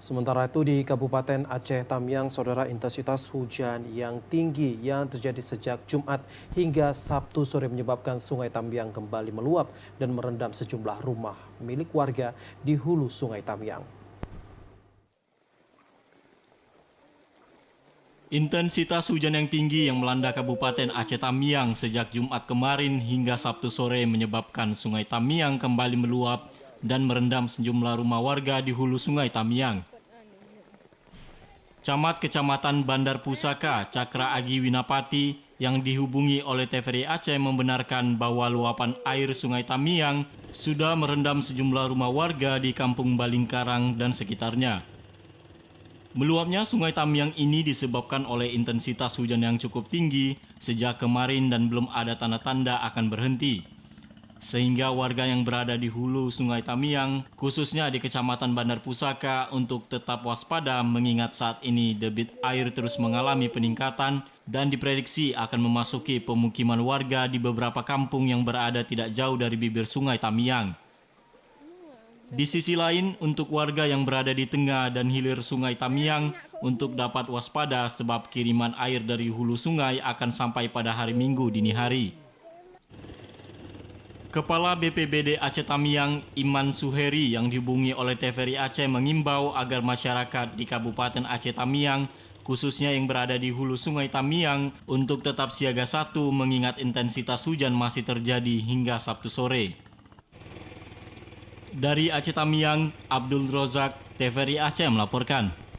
Sementara itu di Kabupaten Aceh Tamiang, saudara, intensitas hujan yang tinggi yang terjadi sejak Jumat hingga Sabtu sore menyebabkan Sungai Tamiang kembali meluap dan merendam sejumlah rumah milik warga di hulu Sungai Tamiang. Intensitas hujan yang tinggi yang melanda Kabupaten Aceh Tamiang sejak Jumat kemarin hingga Sabtu sore menyebabkan Sungai Tamiang kembali meluap dan merendam sejumlah rumah warga di hulu Sungai Tamiang. Camat Kecamatan Bandar Pusaka, Cakra Agi Winapati, yang dihubungi oleh TVRI Aceh membenarkan bahwa luapan air Sungai Tamiang sudah merendam sejumlah rumah warga di Kampung Balingkarang dan sekitarnya. Meluapnya Sungai Tamiang ini disebabkan oleh intensitas hujan yang cukup tinggi sejak kemarin dan belum ada tanda-tanda akan berhenti. Sehingga warga yang berada di hulu Sungai Tamiang, khususnya di Kecamatan Bandar Pusaka, untuk tetap waspada mengingat saat ini debit air terus mengalami peningkatan dan diprediksi akan memasuki pemukiman warga di beberapa kampung yang berada tidak jauh dari bibir Sungai Tamiang. Di sisi lain, untuk warga yang berada di tengah dan hilir Sungai Tamiang untuk dapat waspada sebab kiriman air dari hulu sungai akan sampai pada hari Minggu dini hari. Kepala BPBD Aceh Tamiang, Iman Suheri, yang dihubungi oleh TVRI Aceh mengimbau agar masyarakat di Kabupaten Aceh Tamiang, khususnya yang berada di hulu Sungai Tamiang, untuk tetap siaga 1 mengingat intensitas hujan masih terjadi hingga Sabtu sore. Dari Aceh Tamiang, Abdul Rozak, TVRI Aceh melaporkan.